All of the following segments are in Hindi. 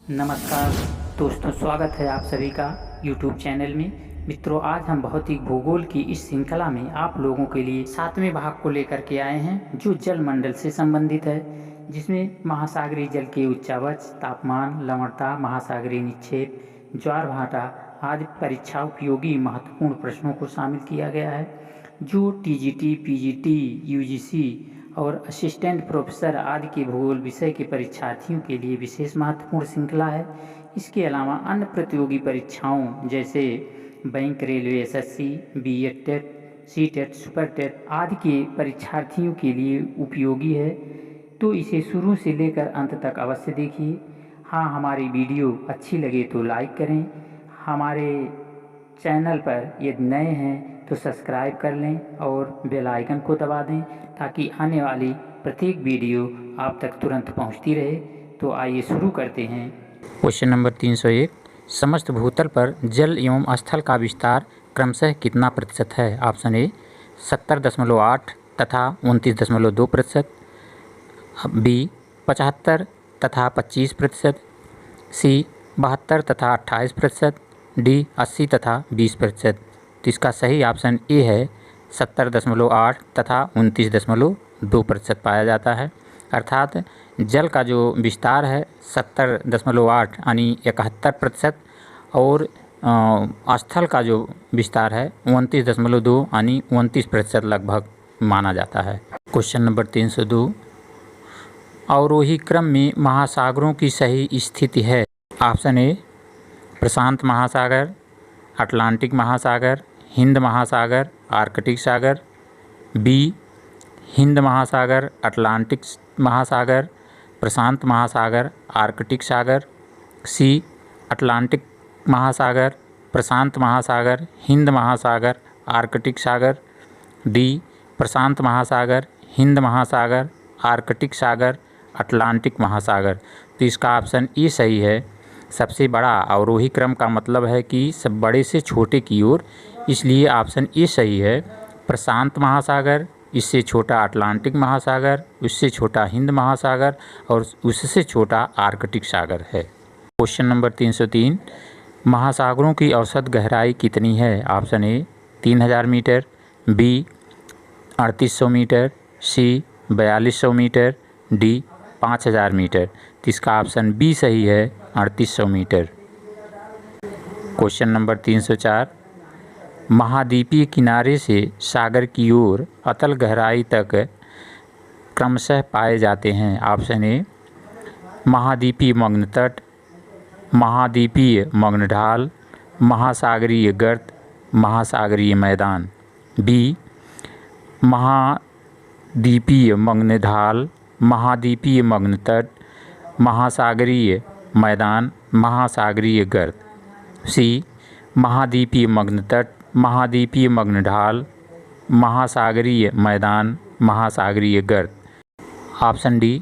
नमस्कार दोस्तों, स्वागत है आप सभी का YouTube चैनल में। मित्रों, आज हम भौतिक भूगोल की इस श्रृंखला में आप लोगों के लिए 7वें भाग को लेकर के आए हैं, जो जल मंडल से संबंधित है, जिसमें महासागरीय जल के उच्चावच, तापमान, लवणता, महासागरीय निक्षेप, ज्वार भाटा आदि परीक्षा उपयोगी महत्वपूर्ण प्रश्नों को शामिल किया गया है, जो TGT, PGT, UGC और असिस्टेंट प्रोफेसर आदि के भूगोल विषय के परीक्षार्थियों के लिए विशेष महत्वपूर्ण श्रृंखला है। इसके अलावा अन्य प्रतियोगी परीक्षाओं जैसे bank, railway, SSC, BED TET, CTET, super TET आदि के परीक्षार्थियों के लिए उपयोगी है, तो इसे शुरू से लेकर अंत तक अवश्य देखिए। हाँ, हमारी वीडियो अच्छी लगे तो लाइक करें। हमारे चैनल पर यदि नए हैं तो सब्सक्राइब कर लें और बेल आइकन को दबा दें, ताकि आने वाली प्रत्येक वीडियो आप तक तुरंत पहुंचती रहे। तो आइए शुरू करते हैं। क्वेश्चन नंबर 301, समस्त भूतल पर जल एवं स्थल का विस्तार क्रमशः कितना प्रतिशत है? ऑप्शन ए 70.8 तथा 29.2%, बी 75 तथा 25%, सी 72 तथा 28%, डी 80 तथा 20%। तो इसका सही ऑप्शन ए है 70.8 तथा 29.2% पाया जाता है। अर्थात जल का जो विस्तार है 70.8 यानी 71% और स्थल का जो विस्तार है 29.2 यानी 29% लगभग माना जाता है। क्वेश्चन नंबर 302, अवरोही क्रम में महासागरों की सही स्थिति है? ऑप्शन ए प्रशांत महासागर, अटलांटिक महासागर, हिंद महासागर, आर्कटिक सागर, बी हिंद महासागर, अटलांटिक महासागर, प्रशांत महासागर, आर्कटिक सागर, सी अटलांटिक महासागर, प्रशांत महासागर, हिंद महासागर, आर्कटिक सागर, डी प्रशांत महासागर, हिंद महासागर, आर्कटिक सागर, अटलांटिक महासागर। तो इसका ऑप्शन ए सही है। सबसे बड़ा अवरोही क्रम का मतलब है कि सब बड़े से छोटे की ओर, इसलिए ऑप्शन ए सही है। प्रशांत महासागर, इससे छोटा अटलांटिक महासागर, उससे छोटा हिंद महासागर और उससे छोटा आर्कटिक सागर है। क्वेश्चन नंबर 303, महासागरों की औसत गहराई कितनी है? Option A 3000 metre, B 3800 metre, C 4200 metre, D 5000 metre. तो इसका ऑप्शन बी सही है, 3800 मीटर। क्वेश्चन नंबर 304, महाद्वीपीय किनारे से सागर की ओर अतल गहराई तक क्रमशः पाए जाते हैं। ऑप्शन ए महाद्वीपीय मग्न तट, महाद्वीपीय मग्न ढाल, महासागरीय गर्त, महासागरीय मैदान, बी महाद्वीपीय मग्न ढाल, महाद्वीपीय मग्न तट, महासागरीय मैदान, महासागरीय गर्त, सी महाद्वीपीय मग्न तट, महाद्वीपीय मग्न ढाल, महासागरीय मैदान, महासागरीय गर्त। ऑप्शन डी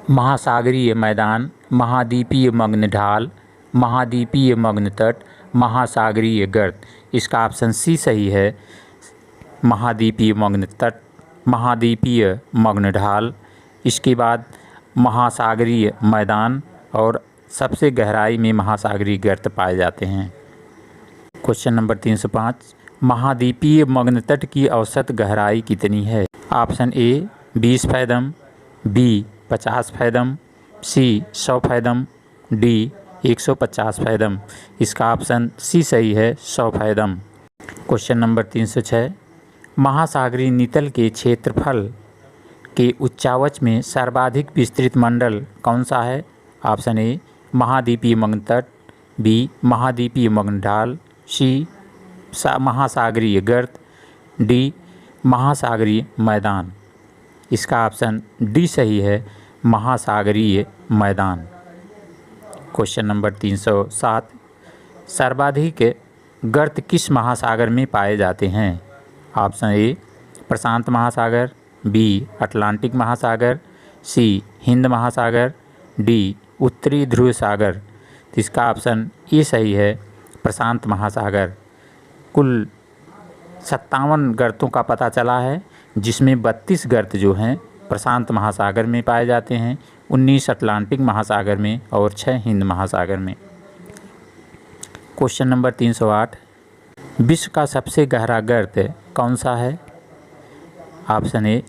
महासागरीय मैदान, महाद्वीपीय मग्न ढाल, महाद्वीपीय मग्न तट, महासागरीय गर्त। इसका ऑप्शन सी सही है, महाद्वीपीय मग्न तट, महाद्वीपीय मग्न ढाल, इसके बाद महासागरीय मैदान और सबसे गहराई में महासागरीय गर्त पाए जाते हैं। क्वेश्चन नंबर 305, महाद्वीपीय मग्न तट की औसत गहराई कितनी है? Option A 20 fathom, B 50 fathom, C 100 fathom, D 150 fathom. इसका ऑप्शन सी सही है, 100 फैदम। क्वेश्चन नंबर 306, महासागरीय नितल के क्षेत्रफल के उच्चावच में सर्वाधिक विस्तृत मंडल कौन सा है? ऑप्शन ए महाद्वीपीय मग्न तट, बी महाद्वीपीय मग्न ढाल, सी महासागरीय गर्त, डी महासागरीय मैदान। इसका ऑप्शन डी सही है, महासागरीय मैदान। क्वेश्चन नंबर 307, सर्वाधिक गर्त किस महासागर में पाए जाते हैं? ऑप्शन ए प्रशांत महासागर, बी अटलांटिक महासागर, सी हिंद महासागर, डी उत्तरी ध्रुव सागर। तो इसका ऑप्शन ए सही है, प्रशांत महासागर। कुल 57 गर्तों का पता चला है, जिसमें 32 गर्त जो हैं प्रशांत महासागर में पाए जाते हैं, 19 अटलांटिक महासागर में और 6 हिंद महासागर में। क्वेश्चन नंबर 308, विश्व का सबसे गहरा गर्त कौन सा है? Option A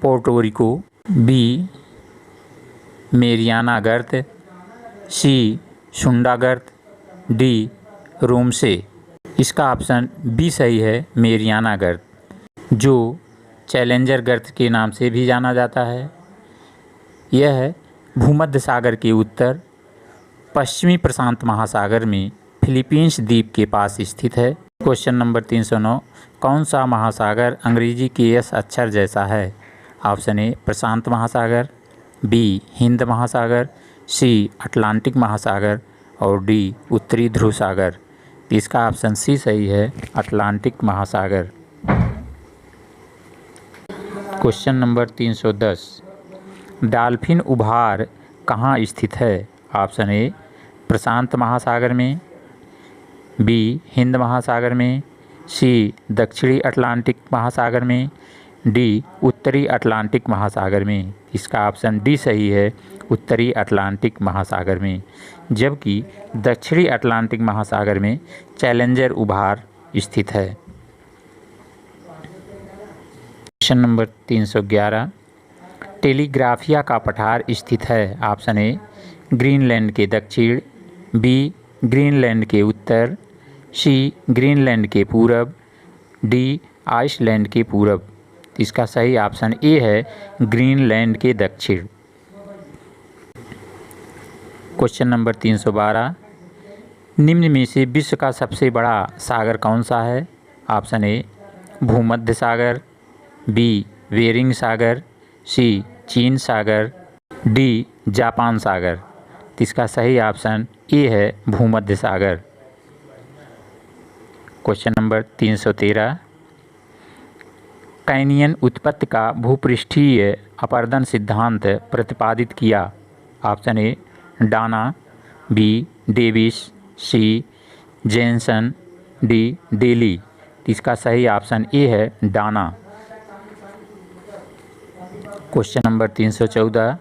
Puerto Rico, B Mariana गर्त, सी सुंडा गर्त, डी रोमसे। इसका ऑप्शन बी सही है, मेरियाना गर्त, जो चैलेंजर गर्त के नाम से भी जाना जाता है। यह भूमध्य सागर के उत्तर पश्चिमी प्रशांत महासागर में फिलीपींस द्वीप के पास स्थित है। क्वेश्चन नंबर 309, कौन सा महासागर अंग्रेजी के एस अक्षर जैसा है? ऑप्शन ए प्रशांत महासागर, बी हिंद महासागर, सी अटलांटिक महासागर और डी उत्तरी ध्रुव सागर। इसका ऑप्शन सी सही है, अटलांटिक महासागर। क्वेश्चन नंबर 310, डॉल्फिन उभार कहाँ स्थित है? ऑप्शन ए प्रशांत महासागर में, बी हिंद महासागर में, सी दक्षिणी अटलांटिक महासागर में, डी उत्तरी अटलांटिक महासागर में। इसका ऑप्शन डी सही है, उत्तरी अटलांटिक महासागर में, जबकि दक्षिणी अटलांटिक महासागर में चैलेंजर उभार स्थित है। क्वेश्चन नंबर 311, टेलीग्राफिया का पठार स्थित है? ऑप्शन ए ग्रीनलैंड के दक्षिण, बी ग्रीनलैंड के उत्तर, सी ग्रीनलैंड के पूरब, डी आइसलैंड के पूरब। इसका सही ऑप्शन ए है, ग्रीनलैंड के दक्षिण। क्वेश्चन नंबर 312, निम्न में से विश्व का सबसे बड़ा सागर कौन सा है? ऑप्शन ए भूमध्य सागर, बी बेरिंग सागर, सी चीन सागर, डी जापान सागर। इसका सही ऑप्शन ए है, भूमध्य सागर। क्वेश्चन नंबर 313, कैनियन उत्पत्ति का भूपृष्ठीय अपरदन सिद्धांत प्रतिपादित किया? Option A Dana, B Davis, C Jensen, D Daly. इसका सही ऑप्शन ए है, डाना। क्वेश्चन नंबर 314,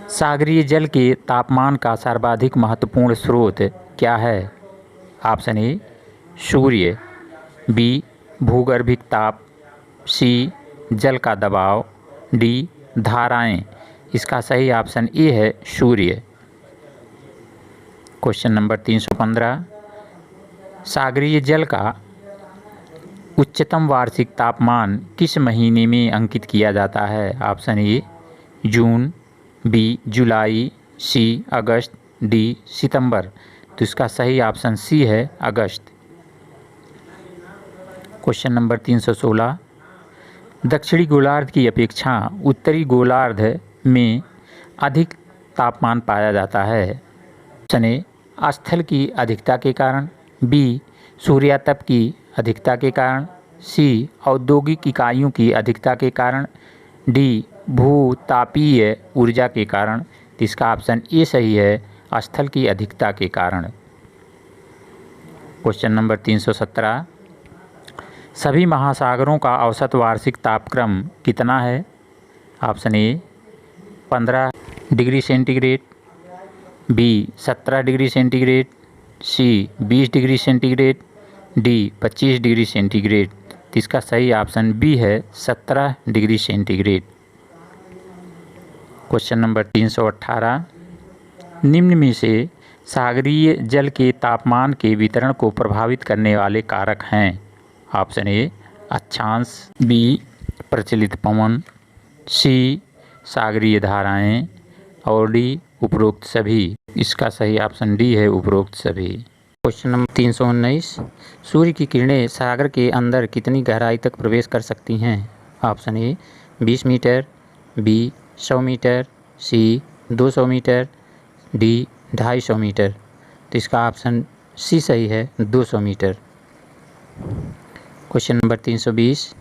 सागरीय जल के तापमान का सर्वाधिक महत्वपूर्ण स्रोत क्या है? ऑप्शन ए सूर्य, बी भूगर्भिक ताप, सी जल का दबाव, डी धाराएं। इसका सही ऑप्शन ए है, सूर्य। क्वेश्चन नंबर 315, सागरीय जल का उच्चतम वार्षिक तापमान किस महीने में अंकित किया जाता है? ऑप्शन ए जून, बी जुलाई, सी अगस्त, डी सितंबर। तो इसका सही ऑप्शन सी है, अगस्त। क्वेश्चन नंबर 316, दक्षिणी गोलार्ध की अपेक्षा उत्तरी गोलार्ध में अधिक तापमान पाया जाता है। ऑप्शन ए स्थल की अधिकता के कारण, बी सूर्यातप की अधिकता के कारण, सी औद्योगिक इकाइयों की अधिकता के कारण, डी भूतापीय ऊर्जा के कारण। इसका ऑप्शन ए सही है, स्थल की अधिकता के कारण। क्वेश्चन नंबर 317, सभी महासागरों का औसत वार्षिक तापक्रम कितना है? Option A 15 degree centigrade, B 17 degree centigrade, C 20 degree centigrade, D 25 degree centigrade. इसका सही ऑप्शन बी है, 17 डिग्री सेंटीग्रेड। क्वेश्चन नंबर 318, निम्न में से सागरीय जल के तापमान के वितरण को प्रभावित करने वाले कारक हैं? ऑप्शन ए अक्षांश, बी प्रचलित पवन, सी सागरीय धाराएं और डी उपरोक्त सभी। इसका सही ऑप्शन डी है, उपरोक्त सभी। क्वेश्चन नंबर 319, सूर्य की किरणें सागर के अंदर कितनी गहराई तक प्रवेश कर सकती हैं? Option A 20 metre, B 100 metre, C 200 metre, D 250 metre. तो इसका ऑप्शन सी सही है, 200 मीटर। क्वेश्चन नंबर 320,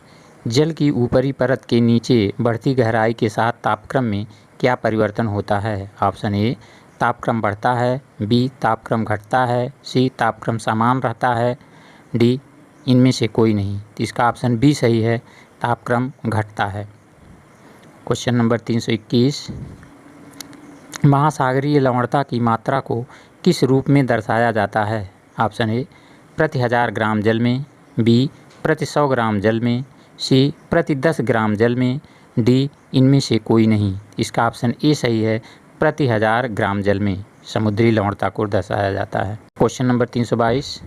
जल की ऊपरी परत के नीचे बढ़ती गहराई के साथ तापक्रम में क्या परिवर्तन होता है? ऑप्शन ए तापक्रम बढ़ता है, बी तापक्रम घटता है, सी तापक्रम समान रहता है, डी इनमें से कोई नहीं। तो इसका ऑप्शन बी सही है, तापक्रम घटता है। क्वेश्चन नंबर 321, महासागरीय लवणता की मात्रा को किस रूप में दर्शाया जाता है? ऑप्शन ए प्रति 1000 ग्राम जल में, बी प्रति 100 ग्राम जल में, सी प्रति 10 ग्राम जल में, डी इनमें से कोई नहीं। इसका ऑप्शन ए सही है, प्रति 1000 ग्राम जल में समुद्री लवणता को दर्शाया जाता है। क्वेश्चन नंबर 322,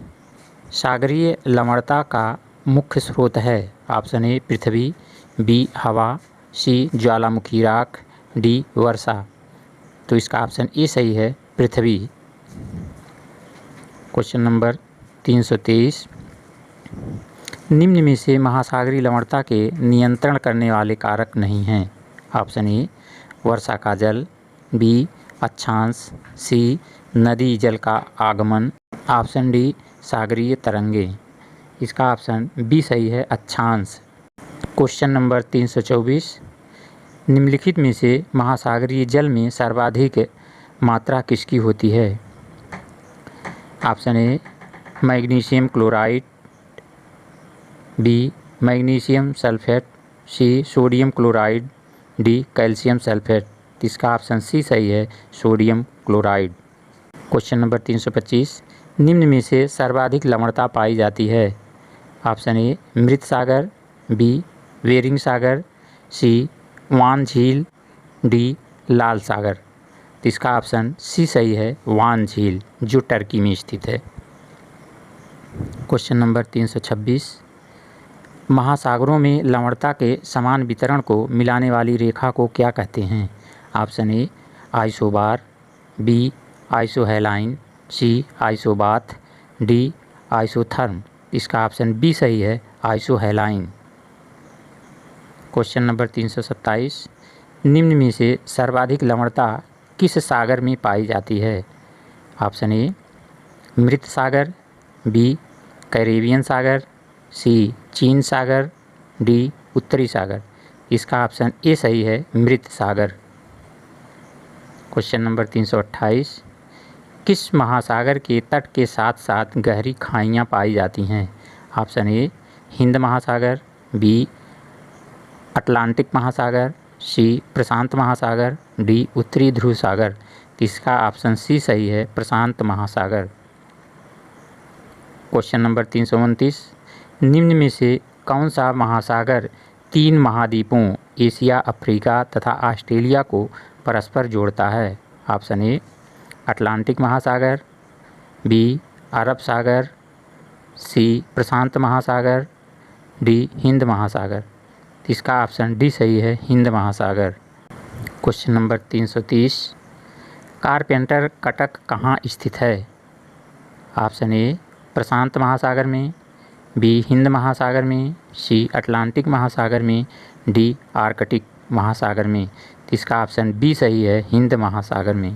सागरीय लवणता का मुख्य स्रोत है? ऑप्शन ए पृथ्वी, बी हवा, सी ज्वालामुखी राख, डी वर्षा। तो इसका ऑप्शन ए सही है, पृथ्वी। क्वेश्चन नंबर 323, निम्न में से महासागरीय लवणता के नियंत्रण करने वाले कारक नहीं हैं। ऑप्शन ए वर्षा का जल, बी अक्षांश, सी नदी जल का आगमन, ऑप्शन डी सागरीय तरंगें। इसका ऑप्शन बी सही है, अक्षांश। क्वेश्चन नंबर 324, निम्नलिखित में से महासागरीय जल में सर्वाधिक मात्रा किसकी होती है? Option A magnesium chloride, B magnesium sulphate, C sodium chloride, D calcium sulphate. इसका ऑप्शन सी सही है, सोडियम क्लोराइड। क्वेश्चन नंबर 325, निम्न में से सर्वाधिक लवणता पाई जाती है? ऑप्शन ए मृत सागर, बी बेरिंग सागर, सी वान झील, डी लाल सागर। इसका ऑप्शन सी सही है, वान झील, जो टर्की में स्थित है। क्वेश्चन नंबर 326, महासागरों में लवणता के समान वितरण को मिलाने वाली रेखा को क्या कहते हैं? Option A isobar, B isohaline, C isobath, D isotherm. इसका ऑप्शन बी सही है, आइसोहेलाइन। क्वेश्चन नंबर 327, निम्न में से सर्वाधिक लवणता किस सागर में पाई जाती है? ऑप्शन ए मृत सागर, बी कैरेबियन सागर, सी चीन सागर, डी उत्तरी सागर। इसका ऑप्शन ए सही है, मृत सागर। क्वेश्चन नंबर 328, किस महासागर के तट के साथ साथ गहरी खाइयाँ पाई जाती हैं? ऑप्शन ए हिंद महासागर, बी अटलांटिक महासागर, सी प्रशांत महासागर, डी उत्तरी ध्रुव सागर। इसका ऑप्शन सी सही है, प्रशांत महासागर। क्वेश्चन नंबर 329, निम्न में से कौन सा महासागर 3 महाद्वीपों एशिया, अफ्रीका तथा ऑस्ट्रेलिया को परस्पर जोड़ता है? ऑप्शन ए अटलांटिक महासागर, बी अरब सागर, सी प्रशांत महासागर, डी हिंद महासागर। इसका ऑप्शन डी सही है, हिंद महासागर। क्वेश्चन नंबर 330, कारपेंटर कटक कहाँ स्थित है? ऑप्शन ए प्रशांत महासागर में, बी हिंद महासागर में, सी अटलांटिक महासागर में, डी आर्कटिक महासागर में। इसका ऑप्शन बी सही है, हिंद महासागर में।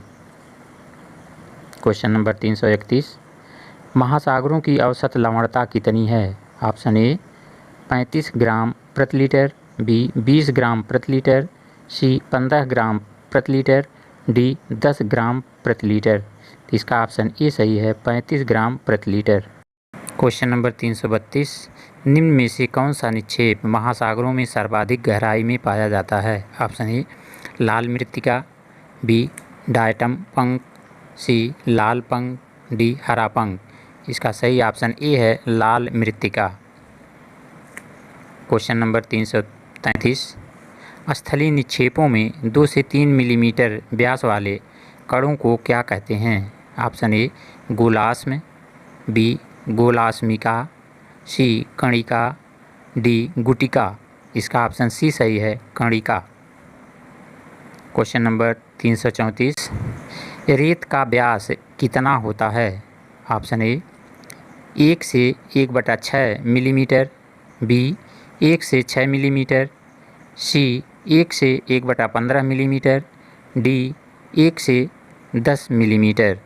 क्वेश्चन नंबर 331, महासागरों की औसत लवणता कितनी है? ऑप्शन ए 35 ग्राम प्रति लीटर, बी 20 ग्राम प्रति लीटर, सी 15 ग्राम प्रति लीटर, डी 10 ग्राम प्रति लीटर। इसका ऑप्शन ए सही है, 35 ग्राम प्रति लीटर। क्वेश्चन नंबर 332, निम्न में से कौन सा निक्षेप महासागरों में सर्वाधिक गहराई में पाया जाता है? ऑप्शन ए लाल मृत्तिका, बी डायटम पंख, सी लाल पंख, डी हरा पंख। इसका सही ऑप्शन ए है, लाल मृत्तिका। क्वेश्चन नंबर 333, स्थलीय निक्षेपों में 2 से 3 मिलीमीटर व्यास वाले कणों को क्या कहते हैं? ऑप्शन ए गोलाश्म, बी गोलाश्मिका, सी कणिका, डी गुटिका। इसका ऑप्शन सी सही है, कणिका। क्वेश्चन नंबर 334, रेत का व्यास कितना होता है? ऑप्शन ए 1 से 1/6 मिलीमीटर, बी 1 से 6 मिलीमीटर, सी 1 से 1/15 मिलीमीटर, डी 1 से 10 मिलीमीटर।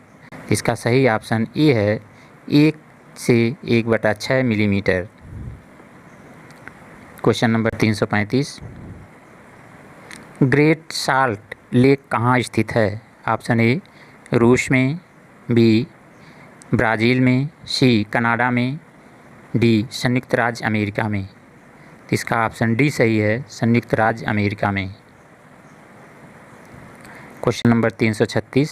इसका सही ऑप्शन ए है, 1 से 1/6 millimetre. Question number 335, great salt lake कहाँ स्थित है? ऑप्शन ए रूस में, बी ब्राज़ील में, सी कनाडा में, डी संयुक्त राज्य अमेरिका में। इसका ऑप्शन डी सही है, संयुक्त राज्य अमेरिका में। क्वेश्चन नंबर 336,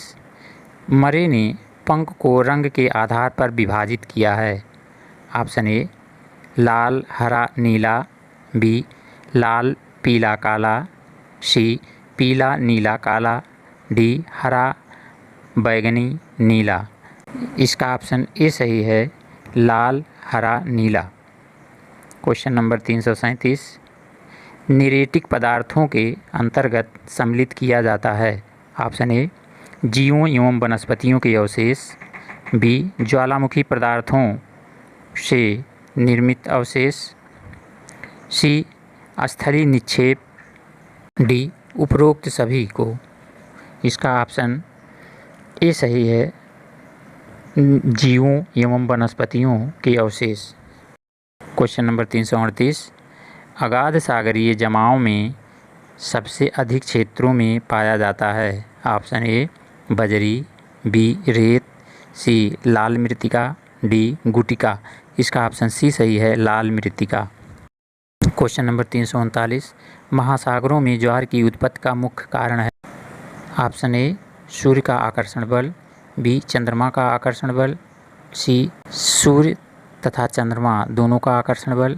मरे ने पंख को रंग के आधार पर विभाजित किया है। ऑप्शन ए लाल हरा नीला, बी लाल पीला काला, सी पीला नीला काला, डी हरा बैगनी नीला। इसका ऑप्शन ए सही है, लाल हरा नीला। क्वेश्चन नंबर 337, निरेटिक पदार्थों के अंतर्गत सम्मिलित किया जाता है। ऑप्शन ए जीवों एवं वनस्पतियों के अवशेष, बी ज्वालामुखी पदार्थों से निर्मित अवशेष, सी स्थलीय निक्षेप, डी उपरोक्त सभी को। इसका ऑप्शन ए सही है, जीवों एवं वनस्पतियों के अवशेष। क्वेश्चन नंबर 338, अगाध सागरीय जमाव में सबसे अधिक क्षेत्रों में पाया जाता है। ऑप्शन ए बजरी, बी रेत, सी लाल मृत्तिका, डी गुटिका। इसका ऑप्शन सी सही है, लाल मृत्तिका। क्वेश्चन नंबर 339, महासागरों में ज्वार की उत्पत्ति का मुख्य कारण है। ऑप्शन ए सूर्य का आकर्षण बल, बी चंद्रमा का आकर्षण बल, सी सूर्य तथा चंद्रमा दोनों का आकर्षण बल,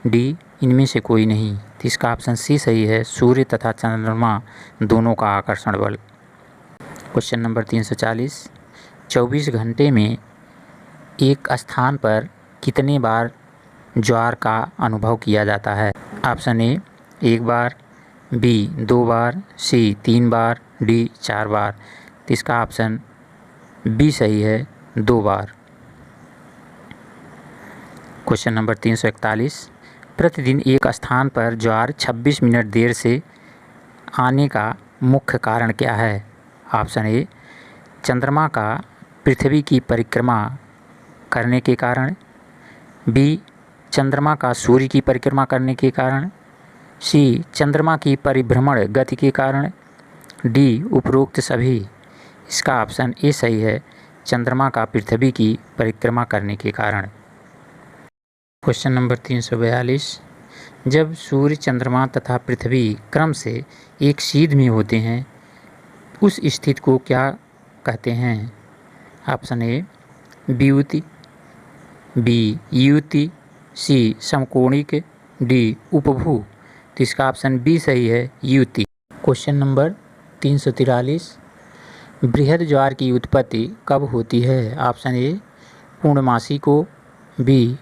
डी इनमें से कोई नहीं। तो इसका ऑप्शन सी सही है, सूर्य तथा चंद्रमा दोनों का आकर्षण बल। क्वेश्चन नंबर 340, 24 घंटे में एक स्थान पर कितने बार ज्वार का अनुभव किया जाता है। ऑप्शन ए 1 बार, बी 2 बार, सी 3 बार, डी 4 बार। तो इसका ऑप्शन बी सही है, 2 बार। क्वेश्चन नंबर 341, प्रतिदिन एक स्थान पर ज्वार 26 मिनट देर से आने का मुख्य कारण क्या है। ऑप्शन ए चंद्रमा का पृथ्वी की परिक्रमा करने के कारण, बी चंद्रमा का सूर्य की परिक्रमा करने के कारण, सी चंद्रमा की परिभ्रमण गति के कारण, डी उपरोक्त सभी। इसका ऑप्शन ए सही है, चंद्रमा का पृथ्वी की परिक्रमा करने के कारण। क्वेश्चन नंबर 342, जब सूर्य चंद्रमा तथा पृथ्वी क्रम से एक सीध में होते हैं उस स्थिति को क्या कहते हैं। ऑप्शन ए वियुति, बी युति, सी समकोणिक, डी उपभू। तो इसका ऑप्शन बी सही है, युति। क्वेश्चन नंबर 343, बृहद ज्वार की उत्पत्ति कब होती है। ऑप्शन ए पूर्णमासी को, बी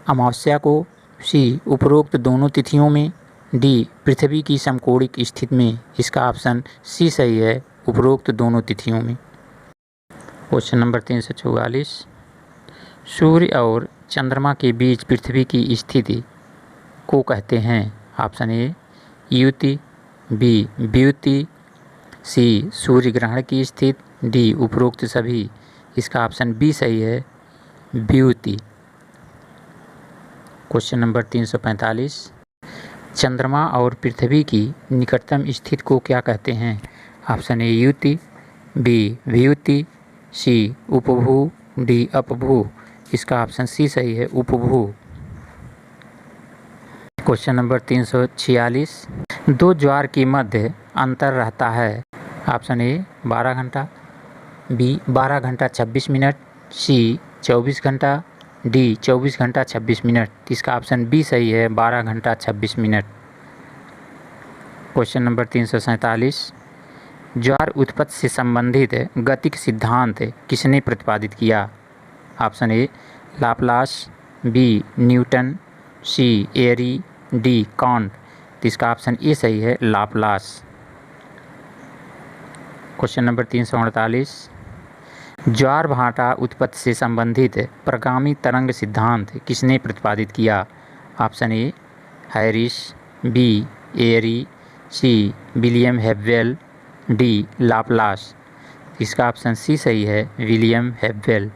अमावस्या को, सी उपरोक्त दोनों तिथियों में, डी पृथ्वी की समकोणिक स्थिति में। इसका ऑप्शन सी सही है, उपरोक्त दोनों तिथियों में। क्वेश्चन नंबर 344, सूर्य और चंद्रमा के बीच पृथ्वी की स्थिति को कहते हैं। ऑप्शन ए युति, बी व्युति, सी सूर्य ग्रहण की स्थिति, डी उपरोक्त सभी। इसका ऑप्शन बी सही है, व्युति। क्वेश्चन नंबर 345, चंद्रमा और पृथ्वी की निकटतम स्थिति को क्या कहते हैं। ऑप्शन ए युति, बी व्युति, सी उपभू, डी अपभू। इसका ऑप्शन सी सही है, उपभू। क्वेश्चन नंबर 346, दो ज्वार के मध्य अंतर रहता है। ऑप्शन ए 12 घंटा, बी 12 घंटा 26 मिनट, सी 24 घंटा, डी 24 घंटा 26 मिनट। इसका ऑप्शन बी सही है, 12 घंटा 26 मिनट। क्वेश्चन नंबर 347, ज्वार उत्पत्ति से संबंधित गतिक सिद्धांत किसने प्रतिपादित किया। Option A Laplace, B Newton, C Airy, D Kant. इसका ऑप्शन ए सही है, लाप्लास। क्वेश्चन नंबर 348, ज्वार भाटा उत्पत्ति से संबंधित प्रगामी तरंग सिद्धांत किसने प्रतिपादित किया। Option A Harris, B Airy, C William Whewell, D Laplace. इसका ऑप्शन सी सही है, विलियम हेब्वेल।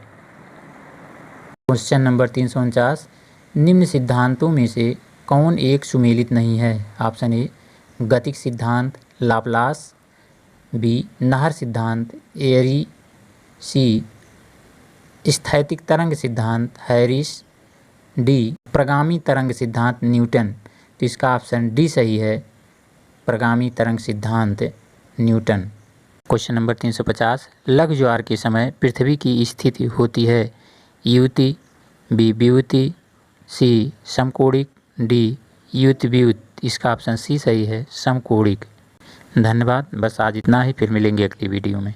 क्वेश्चन नंबर 349, निम्न सिद्धांतों में से कौन एक सुमेलित नहीं है। ऑप्शन ए गतिक सिद्धांत लाप्लास, बी नहर सिद्धांत एरी, सी स्थैतिक तरंग सिद्धांत हैरिस, डी प्रगामी तरंग सिद्धांत न्यूटन। तो इसका ऑप्शन डी सही है, प्रगामी तरंग सिद्धांत न्यूटन। क्वेश्चन नंबर 350, लघु ज्वार के समय पृथ्वी की स्थिति होती है युति, बी वियुति, सी समकोणिक, डी युत वियुत। इसका ऑप्शन सी सही है, समकोणिक। धन्यवाद। बस आज इतना ही, फिर मिलेंगे अगली वीडियो में।